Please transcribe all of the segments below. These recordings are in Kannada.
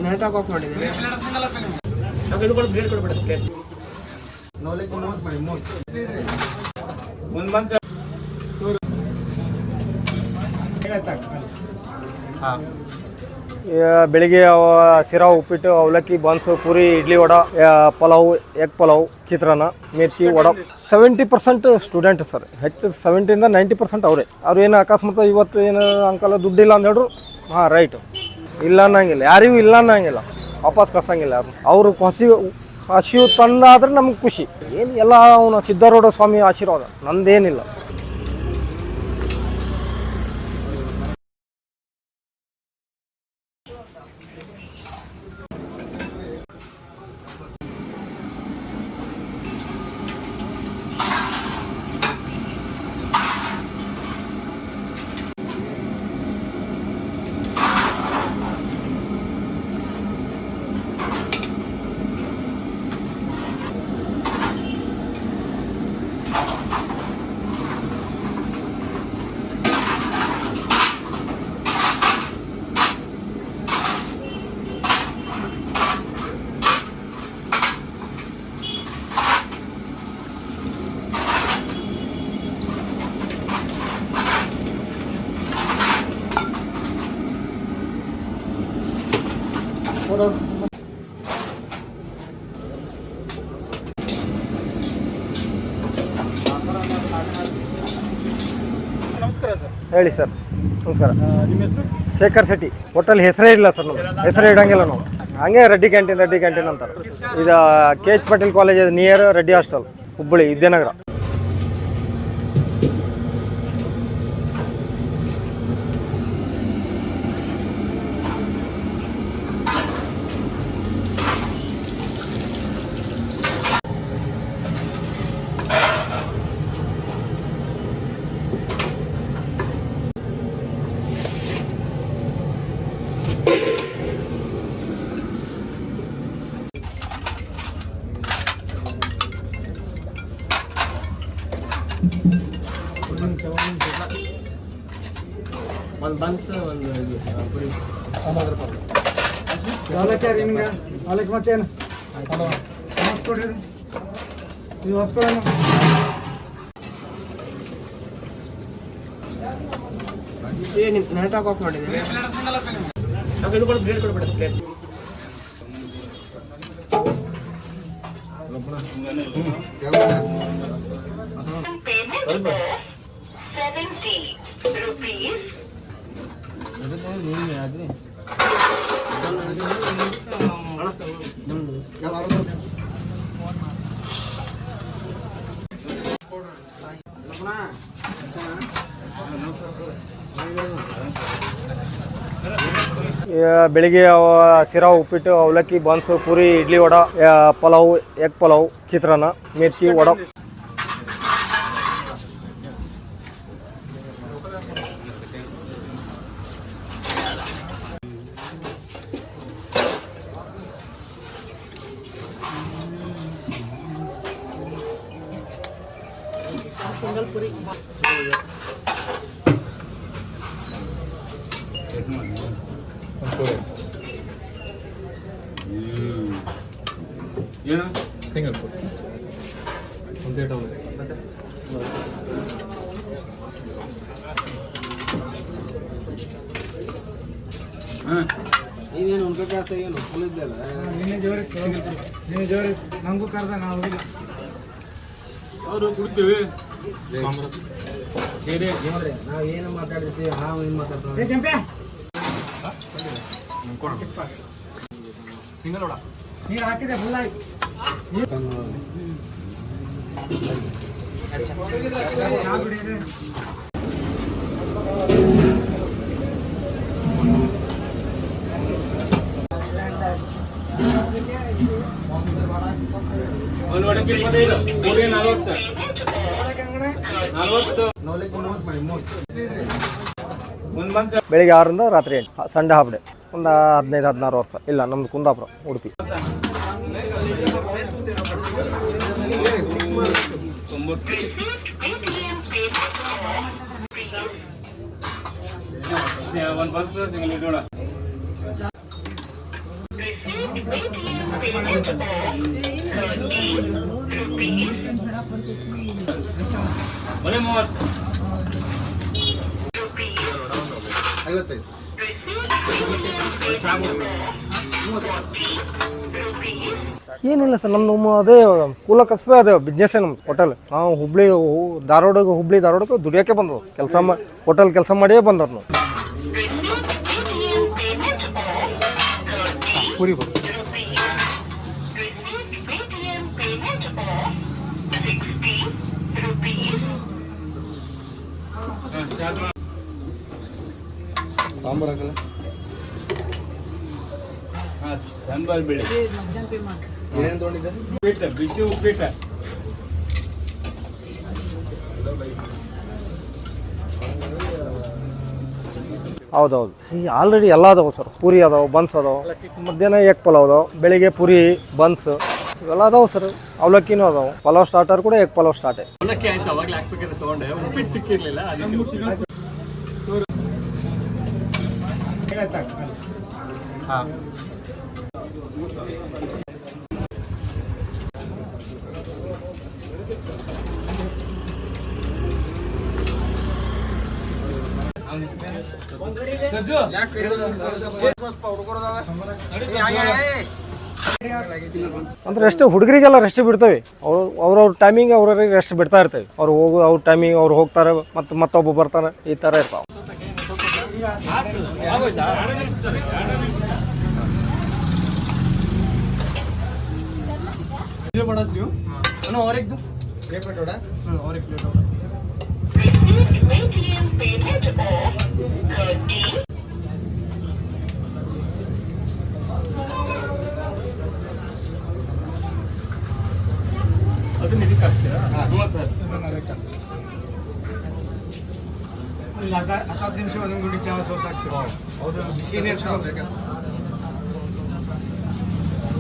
ನೆಟ್ಟಾಕ್ ಆಫ್ ಮಾಡಿದ್ದೀನಿ. ಬೆಳಿಗ್ಗೆ ಶಿರಾ, ಉಪ್ಪಿಟ್ಟು, ಅವಲಕ್ಕಿ, ಬನ್ಸು, ಪೂರಿ, ಇಡ್ಲಿ, ವಡ, ಪಲಾವ್, ಎಗ್ ಪಲಾವ್, ಚಿತ್ರಾನ್ನ, ಮಿರ್ಚಿ, ವಡ. 70% student sir. ಹೆಚ್ಚು 70-90% ಅವರೇ. ಅವ್ರು ಏನು ಅಕಸ್ಮಾತ್ ಇವತ್ತು ಏನು ಅಂಕಲ್ ದುಡ್ಡಿಲ್ಲ ಅಂತ ಹೇಳಿದ್ರು, ಹಾಂ ರೈಟು, ಇಲ್ಲ ಅನ್ನಂಗಿಲ್ಲ, ಯಾರಿಗೂ ಇಲ್ಲ ಅನ್ನಂಗಿಲ್ಲ, ವಾಪಸ್ ಕಳ್ಸಂಗಿಲ್ಲ. ಅವರು ಹಸಿವು ತಂದಾದ್ರೆ ನಮ್ಗೆ ಖುಷಿ. ಏನು ಎಲ್ಲ ಅವನು ಸಿದ್ಧಾರೂಢ ಸ್ವಾಮಿ ಆಶೀರ್ವಾದ, ನಂದೇನಿಲ್ಲ. ನಮಸ್ಕಾರ ಸರ್. ಹೇಳಿ ಸರ್. ನಮಸ್ಕಾರ. ನಿಮ್ಮ ಹೆಸರು? ಶೇಖರ್ ಶೆಟ್ಟಿ. ಹೋಟೆಲ್ ಹೆಸರೇ ಇಲ್ಲ ಸರ್, ನಮ್ಗೆ ಹೆಸರೇ ಇಡಂಗಿಲ್ಲ ನಾವು. ಹಂಗೆ ರೆಡ್ಡಿ ಕ್ಯಾಂಟೀನ್ ಅಂತಾರೆ. ಇದು KH Patil college near Reddy hostel, Hubballi, Vidyanagar. ಒಂದು ಬನ್ಸ್, ಒಂದು ಪುರಿ. ಅವಲಕ್ಕಿ ಮತ್ತೇನು ಕೊಡ್ರಿ, ಇದು ಹೊಸ್ಕೊಳ್ಳೋಣ. ನೆಟ್ಟಾಕ್ ಆಫ್ ಮಾಡಿದ್ದೀನಿ. ಬೆಳಿಗ್ಗೆ ಶಿರಾ, ಉಪ್ಪಿಟ್ಟು, ಅವಲಕ್ಕಿ, ಬನ್ಸು, ಪೂರಿ, ಇಡ್ಲಿ, ವಡ, ಪಲಾವ್, ಎಗ್ ಪಲಾವ್, ಚಿತ್ರಾನ್ನ, ಮಿರ್ಚಿ, ವಡ. ಸಿಂಗಲ್ ಪುರಿ. ಏನು ಸಿಂಗಲ್ ಪುರಿ ಒಂದು ರೇಟ್ ಆಗುತ್ತೆ. ನೀನೇನು ಉಣ್ಕಕ್ಕೆ ಆಸೆ ಏನು ಫುಲ್ಲಿದ್ದಲ್ಲ. ನೀನೇ ಜೋರಿ ನಮಗೂ ಕರೆದ ನಾವು ಅವರು ಕೊಡ್ತೀವಿ. ನಾವು ಏನು ಮಾತಾಡಿರ್ತೀವಿ, ನಾವು ಏನು ಮಾತಾಡ್ತೀವಿ. ಸಿಂಗಲ್ ವಡ ನೀರು ಹಾಕಿದೆ ಫುಲ್ಲಾಗಿ. ಒಂದು ವಡಕ್ಕೆ 25, ಪೂರಿ 40. ಬೆಳಿಗ್ಗೆ 6ರಿಂದ ರಾತ್ರಿ 8. Sunday half day. ಒಂದು 15-16 ವರ್ಷ. ಇಲ್ಲ, ನಮ್ದು ಕುಂದಾಪುರ, ಉಡುಪಿ. ಒಂದು ಬಸ್ ಸಿಂಗಲ್ ಇಡೋಣ. ಬರೀ 30. 55. ಏನಿಲ್ಲ ಸರ್, ನಮ್ಮ ಅದೇ ಕುಲ ಕಸಬೆ ಅದೇ ಬಿಸ್ನೆಸ್ಸೇ ನಮ್ದು ಹೋಟೆಲ್. ನಾವು ಹುಬ್ಳಿ ಧಾರವಾಡಕ್ಕೆ ದುಡಿಯೋಕ್ಕೆ ಬಂದವು. ಹೋಟೆಲ್ ಕೆಲಸ ಮಾಡಿಯೇ ಬಂದವ್ರು ನಾವು. ಪೂರಿ ಬರು ಸಾಂಬಾರು ಹಾಕಲ್ಲ. ಸಾಂಬಾರ್ ಬೇಳೆ ಏನೇನು ತೊಗೊಂಡಿದ್ದೆ? ಉಪ್ಪಿಟ್ಟು, ಬಿಸಿ ಉಪ್ಪಿಟ್ಟು. ಹೌದೌದು, ಈಗ ಆಲ್ರೆಡಿ ಎಲ್ಲ ಅದಾವೆ ಸರ್. ಪೂರಿ ಅದಾವೆ, ಬನ್ಸ್ ಅದಾವೆ, ಮಧ್ಯಾಹ್ನ ಎಗ್ ಪಲಾವ್ ಅದಾವೆ, ಬೆಳಿಗ್ಗೆ ಪೂರಿ ಬನ್ಸ್ ಇವೆಲ್ಲ ಅದಾವೆ ಸರ್. ಅವಲಕ್ಕಿನೂ ಅದಾವೆ. ಪಲಾವ್ ಸ್ಟಾರ್ಟರ್ ಕೂಡ ಎಗ್ ಪಲಾವ್ ಸ್ಟಾರ್ಟೇ. ಅವಲಕ್ಕಿ ಆಯ್ತು, ಅವಾಗಲೇ ಹಾಕ್ಬೇಕಾದ್ರೆ ತೊಗೊಂಡೆ. ಉಪ್ಪಿಟ್ಟು ಸಿಕ್ಕಿರ್ಲಿಲ್ಲ. ಹಾಂ, ಅಂದ್ರೆ ರೆಸ್ಟ್ ಹುಡುಗರಿಗೆಲ್ಲ ರೆಸ್ಟ್ ಬಿಡ್ತೇವೆ. ಅವ್ರವ್ರ ಟೈಮಿಂಗ್ ಅವ್ರವ್ರಿಗೆ ರೆಸ್ಟ್ ಬಿಡ್ತಾ ಇರ್ತೇವೆ. ಅವ್ರು ಅವ್ರ ಟೈಮಿಂಗ್ ಅವ್ರು ಹೋಗ್ತಾರೆ, ಮತ್ತೊಬ್ಬ ಬರ್ತಾರೆ, ಈ ಥರ ಇರ್ತಾವೆ. ಅದನ್ನ ಇದಕ್ಕೆ ಹಾಕ್ತೀರಾ? ಹ್ಞೂ ಸರ್. ಒಂದು 10 ನಿಮಿಷ ಒಂದೊಂದು ಗುಂಡಿ ಚಹಾ ಸೋಸ್ ಹಾಕ್ತೀವಿ. ಹೌದು, ಬಿಸಿನೇ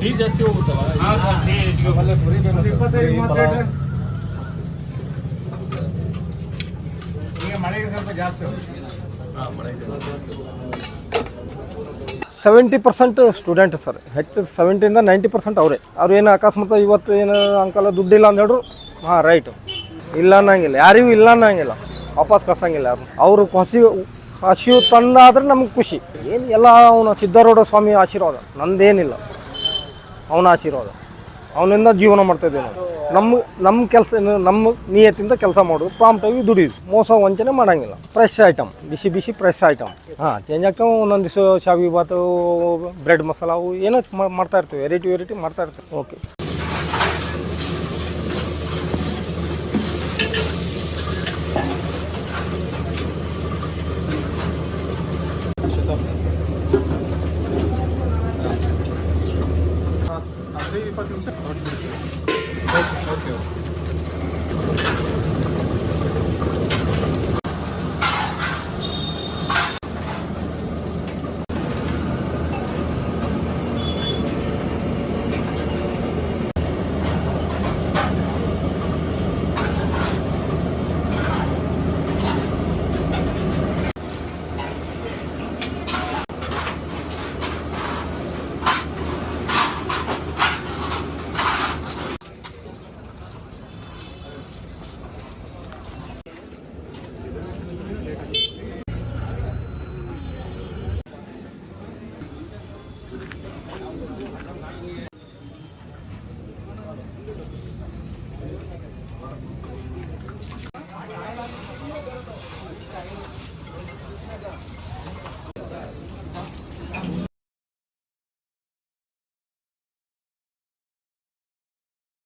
ಟೀ ಜಾಸ್ತಿ ಹೋಗುತ್ತಲ್ಲ? ಹಾಂ ಸರ್, ಟೀ 25-30 ಈಗ ಮಳೆಗೆ ಸ್ವಲ್ಪ ಜಾಸ್ತಿ. 70% ಸ್ಟೂಡೆಂಟ್ ಸರ್. ಹೆಚ್ಚು 70ಇಂದ 90% ಅವರೇ. ಅವ್ರು ಏನು ಅಕಸ್ಮಾತ್ ಇವತ್ತು ಏನು ಅಂಕಲ್ ದುಡ್ಡಿಲ್ಲ ಅಂತ ಹೇಳ್ರು, ಹಾಂ ರೈಟು, ಇಲ್ಲ ಅನ್ನಂಗಿಲ್ಲ, ಯಾರಿಗೂ ಇಲ್ಲ ಅನ್ನಂಗಿಲ್ಲ, ವಾಪಸ್ ಕಳ್ಸಂಗಿಲ್ಲ. ಅವರು ಹಸಿವು ತಂದಾದ್ರೆ ನಮ್ಗೆ ಖುಷಿ. ಏನು ಎಲ್ಲ ಅವನ ಸಿದ್ಧಾರೂಢ ಸ್ವಾಮಿ ಆಶೀರ್ವಾದ, ನಂದೇನಿಲ್ಲ, ಅವನ ಆಶೀರ್ವಾದ. ಅವನಿಂದ ಜೀವನ ಮಾಡ್ತಾಯಿದ್ದೀವಿ ನಾವು. ನಮ್ಮ ಕೆಲಸ, ನಮ್ಮ ನಿಯತ್ತಿಂದ ಕೆಲಸ ಮಾಡೋದು, ಪ್ರಾಂಪ್ಟಾಗಿ ದುಡಿಯೋದು, ಮೋಸ ವಂಚನೆ ಮಾಡೋಂಗಿಲ್ಲ. ಫ್ರೆಶ್ ಐಟಮ್, ಬಿಸಿ ಫ್ರೆಶ್ ಐಟಮ್. ಹಾಂ, ಚೇಂಜ್ ಆಗ್ತಾವೆ. ಒಂದೊಂದು ದಿವಸ ಶಾವಿಗೆ ಬಾತು, ಬ್ರೆಡ್ ಮಸಾಲ, ಅವು ಏನೋ ಮಾಡ್ತಾಯಿರ್ತೀವಿ, ವೆರೈಟಿ ಮಾಡ್ತಾಯಿರ್ತೀವಿ. ಓಕೆ.